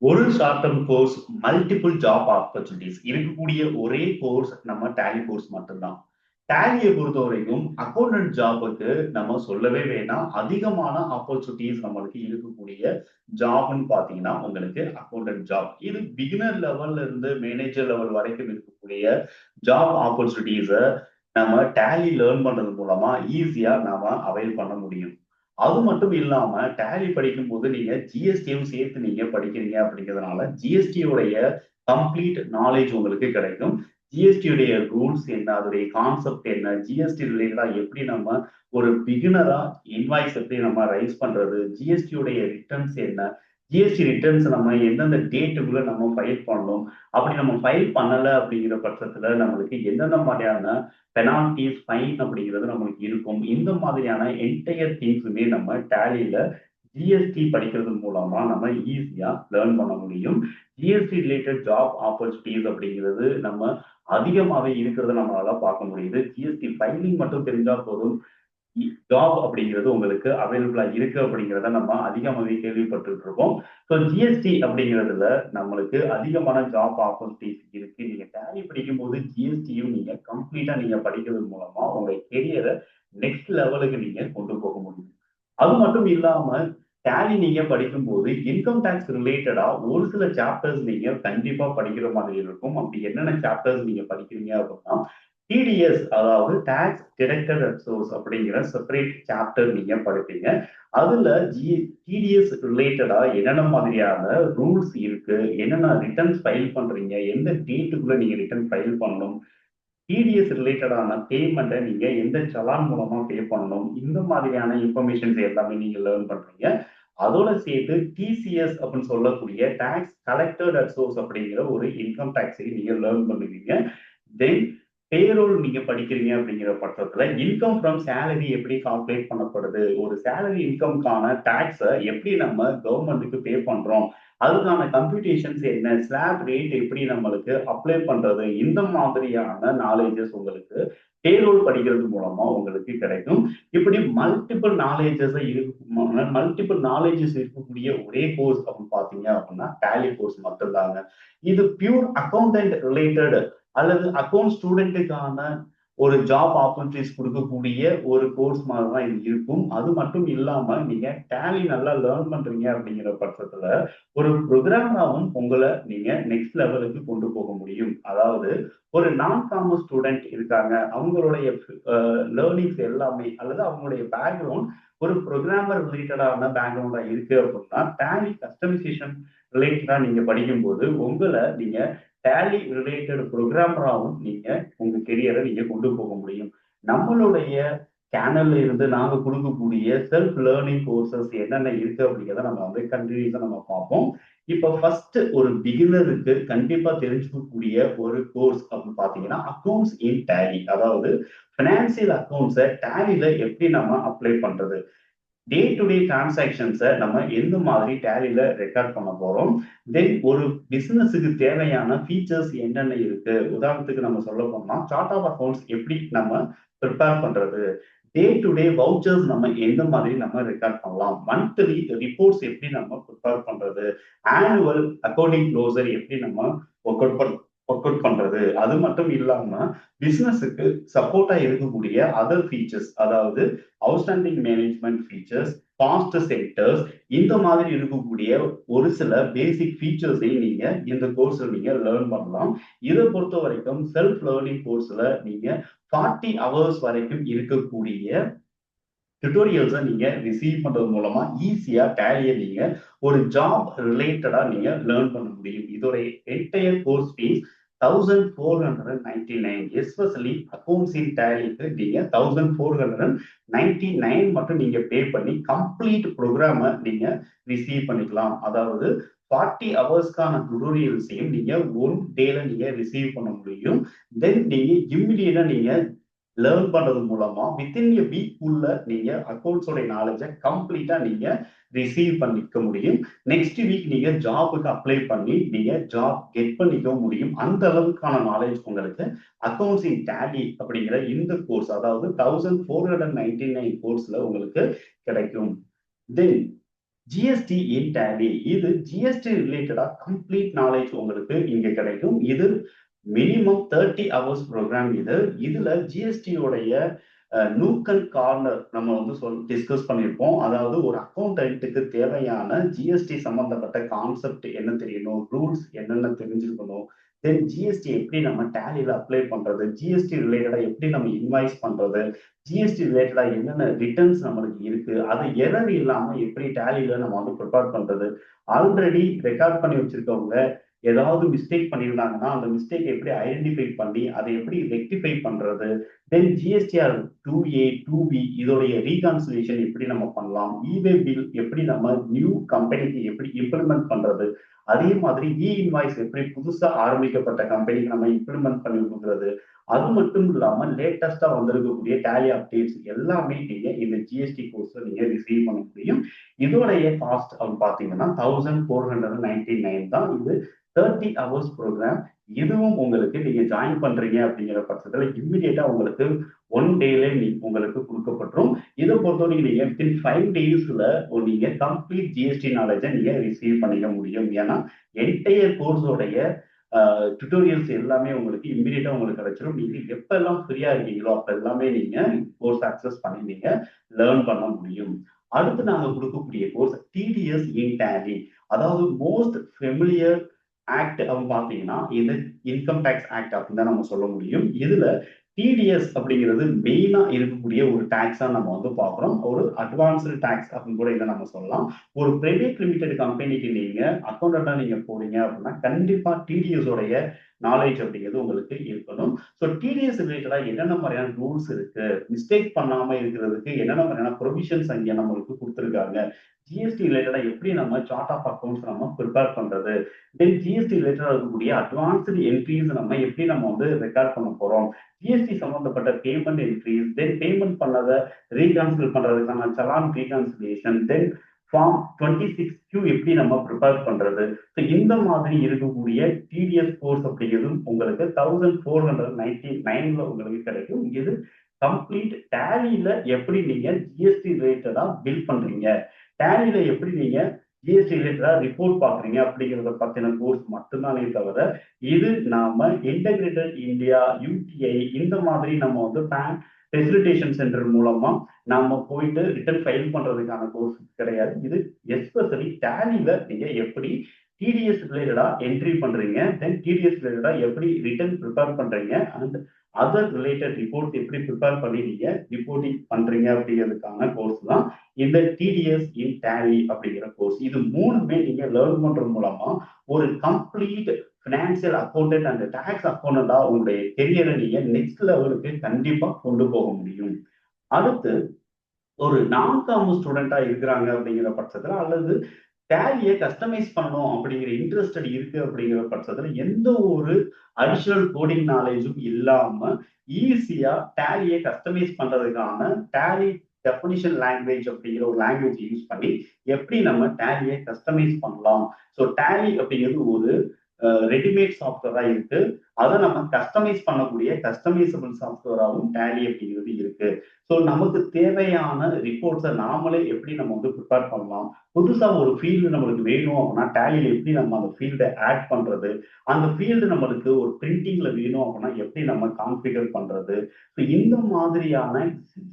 ஒரு short term course, multiple job opportunities இருக்கக்கூடிய ஒரே கோர்ஸ் நம்ம டேலி கோர்ஸ் மட்டும்தான். டேலியை பொறுத்த வரைக்கும் அக்கௌண்டன்ட் ஜாபுக்கு நம்ம சொல்லவே வேணாம். அதிகமான ஆப்பர்ச்சுனிட்டிஸ் நம்மளுக்கு இருக்கக்கூடிய ஜாப்னு பார்த்தீங்கன்னா உங்களுக்கு அக்கௌண்டன்ட் ஜாப். இது பிகினர் லெவல்ல இருந்து மேனேஜர் லெவல் வரைக்கும் இருக்கக்கூடிய ஜாப் ஆப்பர்ச்சுனிட்டிஸை நம்ம டேலி லேர்ன் பண்றது மூலமா ஈஸியா நாம அவைல் பண்ண முடியும். அது மட்டும் இல்லாம டேலி படிக்கும்போது நீங்க ஜிஎஸ்டியும் சேர்த்து நீங்க படிக்கிறீங்க அப்படிங்கிறதுனால ஜிஎஸ்டி உடைய கம்ப்ளீட் நாலேஜ் உங்களுக்கு கிடைக்கும். ஜிஎஸ்டி உடைய ரூல்ஸ் என்ன, அதோடைய கான்செப்ட் என்ன, ஜிஎஸ்டி ரிலேட்டடா எப்படி நம்ம ஒரு பிகினரா இன்வாய்ஸ் எப்படி நம்ம ரைஸ் பண்றது, ஜிஎஸ்டி உடைய ரிட்டர்ன்ஸ் என்ன, ஜிஎஸ்டி ரிட்டர்ன்ஸ் நம்ம எந்தெந்த டேட்டுக்குள்ள நம்ம ஃபைல் பண்ணணும், அப்படி நம்ம ஃபைல் பண்ணல அப்படிங்கிற பட்சத்துல நம்மளுக்கு எந்தெந்த மாதிரியான பெனால்டிஸ், ஃபைன் அப்படிங்கிறது நம்மளுக்கு இருக்கும். இந்த மாதிரியான என்டையர் திங்ஸுமே நம்ம டேலியில ஜிஎஸ்டி படிக்கிறது மூலமா நம்ம ஈஸியா லேர்ன் பண்ண முடியும். ஜிஎஸ்டி ரிலேட்டட் ஜாப் ஆப்பர்ச்சுனிட்டிஸ் அப்படிங்கிறது நம்ம அதிகமாவே இருக்கிறத நம்மளால பார்க்க முடியுது. ஜிஎஸ்டி ஃபைலிங் மட்டும் தெரிஞ்சா போதும். ஜாப் அப்படிங்கிறது உங்களுக்கு அவைலபிளா இருக்கு அப்படிங்கிறத நம்ம அதிகமாகவே கேள்விப்பட்டுட்டு இருக்கோம். ஸோ ஜிஎஸ்டி அப்படிங்கிறதுல நம்மளுக்கு அதிகமான ஜாப் ஆப்பர்ச்சுனிட்டிஸ் இருக்கு. நீங்க டேலி படிக்கும்போது ஜிஎஸ்டியும் நீங்க கம்ப்ளீட்டா நீங்க படிக்கிறது மூலமா உங்க கெரியரை நெக்ஸ்ட் லெவலுக்கு நீங்க கொண்டு போக முடியும். அது மட்டும் இல்லாம டேலி நீங்க படிக்கும்போது இன்கம் டேக்ஸ் ரிலேட்டடா ஒரு சில சாப்டர்ஸ் நீங்க கண்டிப்பா படிக்கிற மாதிரி இருக்கும். அப்படி என்னென்ன சாப்டர்ஸ் நீங்க படிக்கிறீங்க அப்படின்னா டிடிஎஸ், அதாவது டாக்ஸ் டிடக்டட் அட் சோர்ஸ் அப்படிங்கிற செப்பரேட் சாப்டர் நீங்க படிப்பீங்க. அதுல டிடிஎஸ் ரிலேட்டடா என்னென்ன மாதிரியான ரூல்ஸ் இருக்கு, என்னென்ன ரிட்டர்ன்ஸ் ஃபைல் பண்றீங்க, எந்த டேட்டுக்குள்ள நீங்க ரிட்டர்ன் ஃபைல் பண்ணணும், டிடிஎஸ் ரிலேட்டடான பேமெண்ட்டை நீங்க எந்த சலான் மூலமா பே பண்ணணும், இந்த மாதிரியான இன்ஃபர்மேஷன்ஸ் எல்லாமே நீங்க லேர்ன் பண்றீங்க. அதோட சேர்த்து டிசிஎஸ் அப்படின்னு சொல்லக்கூடிய டாக்ஸ் கலெக்டட் அட் சோர்ஸ் அப்படிங்கிற ஒரு இன்கம் டாக்ஸை நீங்க லேர்ன் பண்ணுவீங்க. தென் பேரோல் நீங்க படிக்கிறீங்க அப்படிங்கிற பட்சத்துல இன்கம் ஃப்ரம் சேலரி எப்படி கால்குலேட் பண்ணப்படுது, ஒரு சேலரி இன்கம்கான டாக்ஸை எப்படி நம்ம கவர்மெண்ட்டுக்கு பே பண்றோம், அதுக்கான கம்ப்யூட்டேஷன்ஸ் என்ன, ஸ்லாப் ரேட் எப்படி நம்மளுக்கு அப்ளை பண்றது, இந்த மாதிரியான நாலேஜஸ் உங்களுக்கு பேரோல் படிக்கிறது மூலமா உங்களுக்கு கிடைக்கும். இப்படி மல்டிபிள் நாலேஜஸ் இருக்கக்கூடிய ஒரே கோர்ஸ் அப்படின்னு பாத்தீங்க அப்படின்னா டேலி கோர்ஸ் மட்டும்தாங்க. இது பியூர் அக்கௌண்டன்ட் ரிலேட்டட் அல்லது அக்கௌண்ட் ஸ்டூடெண்ட்டுக்கான ஒரு ஜாப் ஆப்பர்ச்சுனிட்டிஸ் கொடுக்கக்கூடிய ஒரு கோர்ஸ் மாதிரி தான் இது இருக்கும். அது மட்டும் இல்லாம நீங்க டேலி நல்லா லேர்ன் பண்றீங்க அப்படிங்கிற பட்சத்துல ஒரு ப்ரோக்ராமராகவும் உங்களை நீங்க நெக்ஸ்ட் லெவலுக்கு கொண்டு போக முடியும். அதாவது ஒரு நான் காமர்ஸ் ஸ்டூடெண்ட் இருக்காங்க, அவங்களுடைய லேர்னிங்ஸ் எல்லாமே அல்லது அவங்களுடைய பேக்ரவுண்ட் ஒரு ப்ரோக்ராமர் ரிலேட்டடான பேக்ரவுண்டா இருக்கு அப்படின்னா டேலி கஸ்டமைசேஷன் ரிலேட்டடா நீங்க படிக்கும்போது உங்களை நீங்க டேலி ரிலேட்டட் ப்ரோக்ராமராகவும் நீங்க உங்க கெரியரை நீங்க கொண்டு போக முடியும். நம்மளுடைய சேனல்ல இருந்து நாங்க கொடுக்கக்கூடிய செல்ஃப் லேர்னிங் கோர்சஸ் என்னென்ன இருக்கு அப்படிங்கிறத நம்ம வந்து கண்டினியூஸா நம்ம பார்ப்போம். இப்ப ஃபர்ஸ்ட் ஒரு பிகினருக்கு கண்டிப்பா தெரிஞ்சுக்கக்கூடிய ஒரு கோர்ஸ் அப்படின்னு பாத்தீங்கன்னா அக்கௌண்ட்ஸ் இன் டேலி, அதாவது பினான்சியல் அக்கௌண்ட்ஸை டேலில எப்படி நம்ம அப்ளை பண்றது, டே டு டே டிரான்சாக்ஷன்ஸை நம்ம எந்த மாதிரி டேலியில ரெக்கார்ட் பண்ண போறோம், தென் ஒரு பிசினஸுக்கு தேவையான ஃபீச்சர்ஸ் என்னென்ன இருக்கு, உதாரணத்துக்கு நம்ம சொல்ல போனோம்னா சார்ட் ஆஃப் அக்கௌண்ட்ஸ் எப்படி நம்ம ப்ரிப்பேர் பண்றது, டே டு டே வவுச்சர்ஸ் நம்ம எந்த மாதிரி நம்ம ரெக்கார்ட் பண்ணலாம், மந்த்லி ரிப்போர்ட்ஸ் எப்படி நம்ம ப்ரிப்பேர் பண்றது, ஆனுவல் அக்கௌண்டிங் க்ளோசர் எப்படி நம்ம ஒர்க் அவுட் ஒர்க் அவுட் பண்றது, அது மட்டும் இல்லாம பிசினஸுக்கு சப்போர்ட்டா இருக்கக்கூடிய அதர் ஃபீச்சர்ஸ், அதாவது outstanding management features, cost centres, இந்த மாதிரி இருக்கக்கூடிய ஒரு சில பேசிக் ஃபீச்சர்ஸை நீங்க இந்த கோர்ஸ்ல நீங்க லேர்ன் பண்ணலாம். இதை பொறுத்த வரைக்கும் செல்ஃப் லேர்னிங் கோர்ஸ்ல நீங்க 40 ஹவர்ஸ் வரைக்கும் இருக்கக்கூடிய டுட்டோரியல்ஸை நீங்க ரிசீவ் பண்றது மூலமா ஈஸியா டேலியை நீங்க ஒரு ஜாப் ரிலேட்டடா நீங்க லேர்ன் பண்ண முடியும். இதோட entire course fees 1499, especially accounts in டேலிக்கு நீங்க 1499 மட்டும் நீங்க பே பண்ணி கம்ப்ளீட் ப்ரோக்ராமை நீங்க ரிசீவ் பண்ணிக்கலாம். அதாவது 40 ஹவர்ஸ்க்கான டுட்டோரியல்ஸையும் நீங்க ஒன் டேல நீங்க ரிசீவ் பண்ண முடியும். தென் நீங்க இம்மிடியேட்டா நீங்க லேர்ன் பண்றது மூலமா வித்தின் எ வீக் உள்ள நீங்க அக்கௌண்ட்ஸோட நாலேஜை கம்ப்ளீட்டா நீங்க ரிசீவ் பண்ணிக்க முடியும். நெக்ஸ்ட் வீக் நீங்க ஜாபுக்கு அப்ளை பண்ணி நீங்க ஜாப் கெட் பண்ணிக்க முடியும். அந்த அளவுக்கான நாலேஜ் உங்களுக்கு அக்கௌண்ட்ஸ் இன் டேலி அப்படிங்கிற இந்த கோர்ஸ், அதாவது 1499 கோர்ஸ்ல உங்களுக்கு கிடைக்கும். தென் ஜிஎஸ்டி இன் டேலி. இது ஜிஎஸ்டி ரிலேட்டடா கம்ப்ளீட் நாலேஜ் உங்களுக்கு இங்க கிடைக்கும். இது மினிமம் 30 ஹவர்ஸ் ப்ரோக்ராம் இது. இதுல ஜிஎஸ்டி உடைய நூக் அண்ட் கார்னர் நம்ம வந்து டிஸ்கஸ் பண்ணியிருப்போம். அதாவது ஒரு அக்கௌண்டன்ட்டுக்கு தேவையான ஜிஎஸ்டி சம்பந்தப்பட்ட கான்செப்ட் என்ன தெரியணும், ரூல்ஸ் என்னென்ன தெரிஞ்சிருக்கணும், தென் ஜிஎஸ்டி எப்படி நம்ம டேலியில அப்ளை பண்றது, ஜிஎஸ்டி ரிலேட்டடா எப்படி நம்ம இன்வாய்ஸ் பண்றது, ஜிஎஸ்டி ரிலேட்டடா என்னென்ன ரிட்டர்ன்ஸ் நம்மளுக்கு இருக்கு, அதை எரர் இல்லாம எப்படி டேலியில நம்ம வந்து ப்ரிப்பேர் பண்றது, ஆல்ரெடி ரெக்கார்ட் பண்ணி வச்சிருக்கவங்க ஏதாவது மிஸ்டேக் பண்ணியிருந்தாங்கன்னா அந்த மிஸ்டேக் எப்படி ஐடென்டிஃபை பண்ணி அதை எப்படி ரெக்டிஃபை பண்றது, தென் ஜிஎஸ்டிஆர் 2A 2B இதோடைய ரீகான்சிலேஷன் எப்படி நம்ம பண்ணலாம், இவே பில் எப்படி நம்ம நியூ கம்பெனிக்கு எப்படி இம்ப்ளிமெண்ட் பண்றது, அதே மாதிரி இ இன்வாய்ஸ் எப்படி புதுசா ஆரம்பிக்கப்பட்ட கம்பெனிக்கு நம்ம இம்ப்ளிமெண்ட் பண்ணி கொடுக்குறது, அது மட்டும் இல்லாம லேட்டஸ்டா வந்திருக்கக்கூடிய டேலி அப்டேட்ஸ் எல்லாமே நீங்க இந்த ஜிஎஸ்டி கோர்ஸ்ல நீங்க ரிசீவ் பண்ண முடியும். இதோடைய காஸ்ட் அப்படின்னு பாத்தீங்கன்னா 1499 தான். இது 30 ஹவர்ஸ் ப்ரோக்ராம். இதுவும் உங்களுக்கு நீங்க ஜாயின் பண்றீங்க அப்படிங்கிற பட்சத்துல இம்மிடியேட்டா உங்களுக்கு 1 டேல உங்களுக்கு கொடுக்கப்பட்டுரும். இதை பொறுத்தவரைக்கும் நீங்க வித்தின் 5 டேஸ்ல நீங்க கம்ப்ளீட் ஜிஎஸ்டி நாலேஜை நீங்க ரிசீவ் பண்ணிக்க முடியும். ஏன்னா என்டையர் கோர்ஸோடைய டுட்டோரியல்ஸ் எல்லாமே உங்களுக்கு இம்மிடியேட்டா உங்களுக்கு கிடைச்சிடும். நீங்க எப்ப எல்லாம் ஃப்ரீயா இருக்கீங்களோ அப்ப எல்லாமே நீங்க கோர்ஸ் அக்சஸ் பண்ணி நீங்க லேர்ன் பண்ண முடியும். அடுத்து நாங்க கொடுக்கக்கூடிய கோர்ஸ் டிடிஎஸ் இன் டேலி. அதாவது மோஸ்ட் ஃபெமிலியர் ஆக்ட் அப்படின்னு பாத்தீங்கன்னா இது இன்கம் டேக்ஸ் ஆக்ட் அப்படின்னு தான் நம்ம சொல்ல முடியும். இதுல டிடிஎஸ் அப்படிங்கிறது மெயினா இருக்கக்கூடிய ஒரு டாக்ஸா நம்ம வந்து பாக்குறோம். ஒரு அட்வான்ஸ்டு டாக்ஸ் அப்படின்னு கூட இதை நம்ம சொல்லலாம். ஒரு பிரைவேட் லிமிடெட் கம்பெனிக்கு நீங்க அக்கௌண்டண்டா நீங்க போறீங்க அப்படின்னா கண்டிப்பா டிடிஎஸ் உடைய நாலேஜ் அப்படிங்கிறது உங்களுக்கு இருக்கணும். ஸோ டிடிஎஸ் ரிலேட்டடா என்னென்ன மாதிரியான ரூல்ஸ் இருக்கு, மிஸ்டேக் பண்ணாம இருக்கிறதுக்கு என்னென்ன மாதிரியான ப்ரொவிஷன்ஸ் அங்கே நம்மளுக்கு கொடுத்துருக்காங்க, ஜிஎஸ்டி ரிலேட்டடா எப்படி நம்ம சார்ட் ஆஃப் அக்கௌண்ட்ஸ் நம்ம ப்ரிப்பேர் பண்றது, தென் ஜிஎஸ்டி ரிலேட்டடா இருக்கக்கூடிய அட்வான்ஸ்டு என்ட்ரிஸ் நம்ம எப்படி நம்ம வந்து ரெக்கார்ட் பண்ண போறோம், ஜிஎஸ்டி சம்பந்தப்பட்ட பேமெண்ட் என்ட்ரிஸ், தென் பேமெண்ட் பண்ணதை ரீகான்சில் பண்றதுக்கான சலான் ரீகான்சிலேஷன், தென் ஃபார்ம் 26Q எப்படி நம்ம ப்ரிப்பேர் பண்றது. ஸோ இந்த மாதிரி இருக்கக்கூடிய டிடிஎஸ் கோர்ஸ் அப்படிங்கிறது உங்களுக்கு 1499 உங்களுக்கு கிடைக்கும். இது கம்ப்ளீட் டேலியில எப்படி நீங்க ஜிஎஸ்டி ரிலேட்டடா பில் பண்றீங்க, டேலியில எப்படி நீங்க ஜிஎஸ்டி ரிலேட்டடா ரிப்போர்ட் பாக்குறீங்க அப்படிங்கிறத பத்தின கோர்ஸ் மட்டும்தானே தவிர இது நாம இன்டகிரேட்டட் இந்தியா யூடிஐ இந்த மாதிரி நம்ம வந்து பேன் ஃபெசிலிட்டேஷன் சென்டர் மூலமா நம்ம போயிட்டு ரிட்டர்ன் ஃபைல் பண்றதுக்கான கோர்ஸ் கிடையாது. இது எஸ்பெஷலி டேலியில நீங்க எப்படி டிடிஎஸ் ரிலேட்டடா என்ட்ரி பண்றீங்க, தென் டிடிஎஸ் ரிலேட்டடா எப்படி ரிட்டர்ன் ப்ரிப்பேர் பண்றீங்க, அண்ட் அதர் ரிலேட்டட் ரிப்போர்ட் எப்படி ப்ரிப்பேர் பண்ணி நீங்க ரிப்போர்ட்டிங் பண்றீங்க அப்படிங்கிறதுக்கான கோர்ஸ் தான் இந்த டிடிஎஸ் இன் டேலி அப்படிங்கிற கோர்ஸ். இது மூணுமே நீங்க லேர்ன் பண்றது மூலமா ஒரு complete financial accountant and tax அக்கௌண்டண்டா உங்களுடைய கெரியரை நீங்க நெக்ஸ்ட் லெவலுக்கு கண்டிப்பா கொண்டு போக முடியும். அடுத்து ஒரு நான் காமர்ஸ் ஸ்டூடெண்டா இருக்கிறாங்க அப்படிங்கிற பட்சத்துல அல்லது டேலியை கஸ்டமைஸ் பண்ணணும் அப்படிங்கிற இன்ட்ரெஸ்டட் இருக்கு அப்படிங்கிற பட்சத்துல எந்த ஒரு அடிஷனல் கோடிங் நாலேஜும் இல்லாம ஈஸியா டேலியை கஸ்டமைஸ் பண்றதுக்கான டேலி டெஃபினிஷன் லாங்குவேஜ் அப்படிங்கிற ஒரு லாங்குவேஜ் யூஸ் பண்ணி எப்படி நம்ம டேலியை கஸ்டமைஸ் பண்ணலாம். ஸோ டேலி அப்படிங்கிறது ஒரு ரெடிமேட் சாஃப்ட்வேரா இருக்கு. அதை நம்ம கஸ்டமைஸ் பண்ணக்கூடிய கஸ்டமைசபிள் சாஃப்ட்வேராகவும் டேலி அப்படிங்கிறது இருக்கு. ஸோ நமக்கு தேவையான ரிப்போர்ட்ஸை நாமளே எப்படி நம்ம வந்து ப்ரிப்பேர் பண்ணலாம், புதுசா ஒரு ஃபீல்டு நம்மளுக்கு வேணும் அப்படின்னா டேலியில எப்படி நம்ம அந்த ஃபீல்டை ஆட் பண்றது, அந்த ஃபீல்டு நம்மளுக்கு ஒரு பிரிண்டிங்ல வேணும் அப்படின்னா எப்படி நம்ம கான்ஃபிகர் பண்றது, ஸோ இந்த மாதிரியான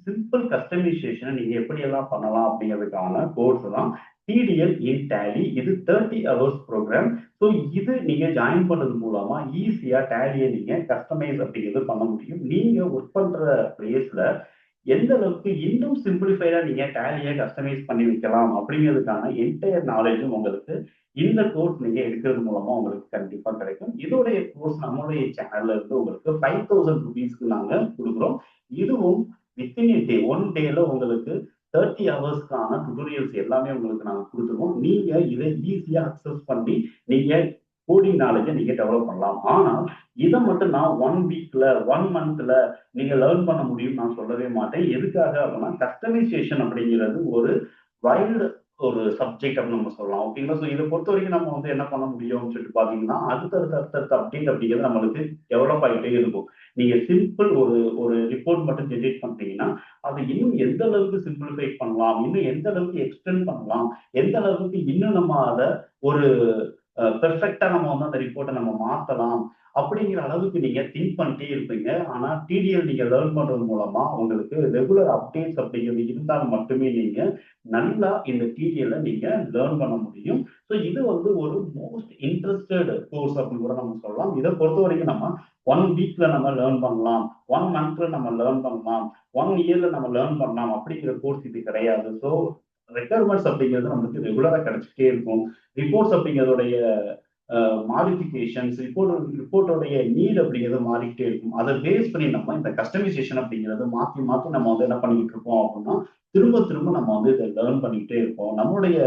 சிம்பிள் கஸ்டமைசேஷனை நீங்க எப்படி எல்லாம் பண்ணலாம் அப்படிங்கிறதுக்கான கோர்ஸ் தான் டிடிஎல் இன் டேலி. இது 30 ஹவர்ஸ் ப்ரோக்ராம். ஸோ இது நீங்க ஜாயின் பண்றது மூலமா ஈஸியா டேலியை நீங்க கஸ்டமைஸ் அப்படிங்கிறது பண்ண முடியும். நீங்க ஒர்க் பண்ற பிளேஸ்ல எந்த அளவுக்கு இன்னும் சிம்பிளிஃபைடா நீங்க டேலியை கஸ்டமைஸ் பண்ணி வைக்கலாம் அப்படிங்கிறதுக்கான என்டையர் நாலேஜும் உங்களுக்கு இந்த கோர்ஸ் நீங்க எடுக்கிறது மூலமா உங்களுக்கு கண்டிப்பா கிடைக்கும். இதோடைய கோர்ஸ் நம்மளுடைய சேனல்ல இருந்து உங்களுக்கு 5000 ருபீஸ்க்கு நாங்க கொடுக்குறோம். இதுவும் வித்தின் டே 1 டேல உங்களுக்கு 30 ஹவர்ஸ்க்கான டுட்டோரியல்ஸ் எல்லாமே உங்களுக்கு நாங்க கொடுத்துருவோம். நீங்க இதை ஈஸியா அக்சஸ் பண்ணி நீங்க கோடிங் நாலேஜை நீங்க டெவலப் பண்ணலாம். ஆனால் இதை மட்டும் நான் 1 வீக்ல 1 மந்த்ல நீங்க லேர்ன் பண்ண முடியும் நான் சொல்லவே மாட்டேன். எதுக்காக அப்படின்னா கஸ்டமைசேஷன் அப்படிங்கிறது ஒரு வைல்டு ஒரு சப்ஜெக்ட் அப்படின்னு நம்ம சொல்லலாம். ஓகேங்களா? ஸோ இதை பொறுத்த வரைக்கும் நம்ம வந்து என்ன பண்ண முடியும்னு சொல்லிட்டு பாத்தீங்கன்னா அடுத்தடுத்த அப்டேட் அப்படிங்கிறது நம்மளுக்கு டெவலப் ஆகிட்டே இருக்கும். நீங்க சிம்பிள் ஒரு ஒரு ரிப்போர்ட் மட்டும் ஜெனரேட் பண்றீங்கன்னா, அதை இன்னும் எந்த அளவுக்கு சிம்பிளிஃபை பண்ணலாம், இன்னும் எந்த அளவுக்கு எக்ஸ்டெண்ட் பண்ணலாம், எந்த அளவுக்கு இன்னும் நம்ம அத ஒரு பெர்ஃபெக்ட்டா நம்ம வந்து அந்த ரிப்போர்ட்ட நம்ம மாத்தலாம். அப்படிங்கிற அளவுக்கு நீங்க திங்க் பண்ணிட்டே இருப்பீங்க. ஆனா டிடிஎல் நீங்க லேர்ன் பண்றது மூலமா உங்களுக்கு ரெகுலர் அப்டேட்ஸ் அப்படிங்கிறது இருந்தால் மட்டுமே நீங்க நல்லா இந்த டிடிஎல்ல நீங்க லேர்ன் பண்ண முடியும். ஸோ இது வந்து ஒரு மோஸ்ட் இன்ட்ரஸ்டட் கோர்ஸ் அப்படின்னு கூட நம்ம சொல்லலாம். இத பொறுத்தவரைக்கும் நம்ம 1 வீக்ல நம்ம லேர்ன் பண்ணலாம். 1 மந்த்ல நம்ம லேர்ன் பண்ணலாம். 1 இயர்ல நம்ம லேர்ன் பண்ணலாம் அப்படிங்கிற கோர்ஸ் இது கிடையாது. ஸோ ரெக்யர்மெண்ட்ஸ் அப்படிங்கிறது நமக்கு ரெகுலரா கிடைச்சுட்டே இருக்கும். ரிப்போர்ட்ஸ் அப்படிங்கிறதோடைய மாடிஃபிகேஷன்ஸ் ரிப்போர்ட்டோடைய நீட் அப்படிங்கிறது மாறிக்கிட்டே இருக்கும். அதை பேஸ் பண்ணி நம்ம இந்த கஸ்டமைசேஷன் அப்படிங்கிறது மாத்தி மாத்தி நம்ம வந்து என்ன பண்ணிக்கிட்டு இருப்போம் அப்படின்னா, திரும்ப திரும்ப நம்ம வந்து இதை லேர்ன் பண்ணிக்கிட்டே இருப்போம். நம்மளுடைய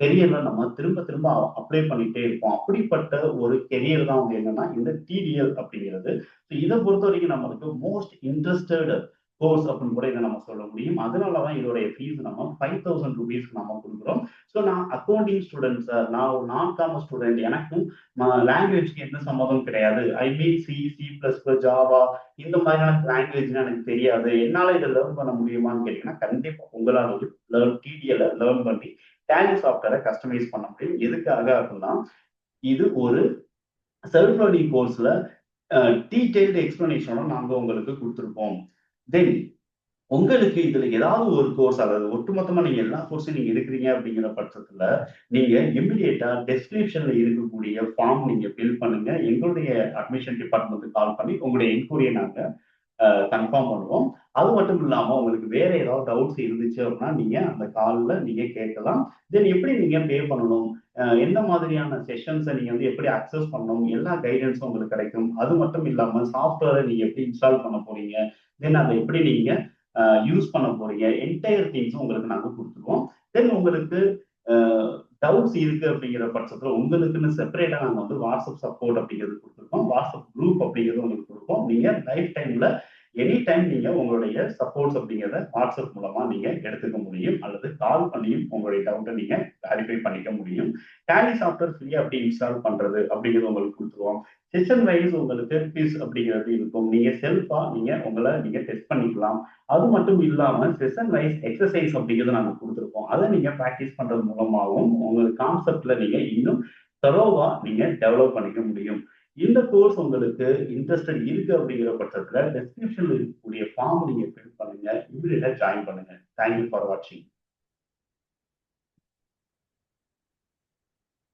கெரியர்ல நம்ம திரும்ப திரும்ப அப்ளை பண்ணிக்கிட்டே இருப்போம். அப்படிப்பட்ட ஒரு கெரியர் தான் வந்து என்னன்னா, இந்த டிடிஎல் அப்படிங்கிறது. ஸோ இதை பொறுத்த வரைக்கும் நம்மளுக்கு மோஸ்ட் இன்ட்ரஸ்டட் கோர்ஸ் அப்படின்னு கூட இதை நம்ம சொல்ல முடியும். அதனால தான் இதோடைய ஃபீஸ் நம்ம ₹5000 நம்ம கொடுக்குறோம். ஸோ நான் அக்கவுண்டிங் ஸ்டூடெண்ட் சார். நான் ஒரு நான் காமர்ஸ் ஸ்டூடெண்ட். எனக்கும் லாங்குவேஜ்க்கு எந்த சம்மந்தமும் கிடையாது. I mean C, C plus plus, Java இந்த மாதிரியான லாங்குவேஜ்லாம் எனக்கு தெரியாது. என்னால இதை லேர்ன் பண்ண முடியுமான்னு கேட்டீங்கன்னா, கண்டிப்பா உங்களால டிடிஎல் லேர்ன் பண்ணி டேலி சாஃப்ட்வேரை கஸ்டமைஸ் பண்ண முடியும். எதுக்காக அப்படின்னா, இது ஒரு செல்ஃப் லேர்னிங் கோர்ஸ்ல டீடைல்டு எக்ஸ்பிளனேஷனோட நாங்க உங்களுக்கு குடுத்திருப்போம். தென் உங்களுக்கு இதுல ஏதாவது ஒரு கோர்ஸ் அதாவது ஒட்டுமொத்தமா நீங்க எல்லா கோர்ஸையும் நீங்க எடுக்கிறீங்க அப்படிங்கிற பட்சத்துல, நீங்க இமிடியேட்டா டெஸ்கிரிப்ஷன்ல இருக்கக்கூடிய ஃபார்ம் நீங்க ஃபில் பண்ணுங்க. எங்களுடைய அட்மிஷன் டிபார்ட்மென்ட்க்கு கால் பண்ணி உங்களுடைய என்குரிய நாங்க கன்ஃபார்ம் பண்ணுவோம். அது மட்டும் இல்லாம உங்களுக்கு வேற ஏதாவது டவுட்ஸ் இருந்துச்சு அப்படின்னா, நீங்க அந்த கால்ல நீங்க கேட்கலாம். தென் எப்படி நீங்க பே பண்ணணும்? எந்த மாதிரியான செஷன்ஸ நீங்க வந்து எப்படி அக்சஸ் பண்ணணும்? எல்லா கைடன்ஸும் உங்களுக்கு கிடைக்கும். அது மட்டும் இல்லாம சாஃப்ட்வேர நீங்க எப்படி இன்ஸ்டால் பண்ண போறீங்க? தென் அத எப்படி நீங்க யூஸ் பண்ண போறீங்க? என்டையர் திங்ஸும் உங்களுக்கு நாங்க குடுத்துருவோம். தென் உங்களுக்கு அ டவுட்ஸ் இருக்கு அப்படிங்கிற பட்சத்துல உங்களுக்குன்னு செப்பரேட்டா நாங்க வந்து வாட்ஸ்அப் சப்போர்ட் அப்படிங்கிறது குடுத்துருக்கோம். வாட்ஸ்அப் குரூப் அப்படிங்கிறது உங்களுக்கு குடுப்போம். நீங்க லைஃப் டைம்ல எனி டைம் நீங்க உங்களுடைய சப்போர்ட்ஸ் அப்படிங்கிறத வாட்ஸ்அப் மூலமா நீங்க எடுத்துக்க முடியும். அல்லது கால் பண்ணியும் உங்களுடைய டவுட்ட நீங்க கிளாரிஃபை பண்ணிக்க முடியும். டேலி சாஃப்ட்வேர் ஃப்ரீயா எப்படி இன்ஸ்டால் பண்றது அப்படிங்கிறது உங்களுக்கு குடுத்துருவோம். செஷன் வைஸ் உங்களுக்கு குவிஸ் அப்படிங்கிறது இருக்கும். நீங்க செல்ஃபா நீங்க உங்கள நீங்க டெஸ்ட் பண்ணிக்கலாம். அது மட்டும் இல்லாம செஷன் வைஸ் எக்ஸர்சைஸ் அப்படிங்கிறத நாங்க குடுத்துருப்போம். அத நீங்க பிராக்டிஸ் பண்றது மூலமாவும் உங்க கான்செப்ட்ல நீங்க இன்னும் தரோவா நீங்க டெவலப் பண்ணிக்க முடியும். இந்த கோர்ஸ் உங்களுக்கு இன்ட்ரஸ்டட் இருக்கு அப்படிங்கிற பட்சத்துல டிஸ்கிரிப்ஷன்ல இருக்கக்கூடிய ஃபார்ம் நீங்க ஃபில் பண்ணுங்க. இமிடியேட்டா ஜாயின் பண்ணுங்க. தேங்க் யூ ஃபார் வாட்சிங்.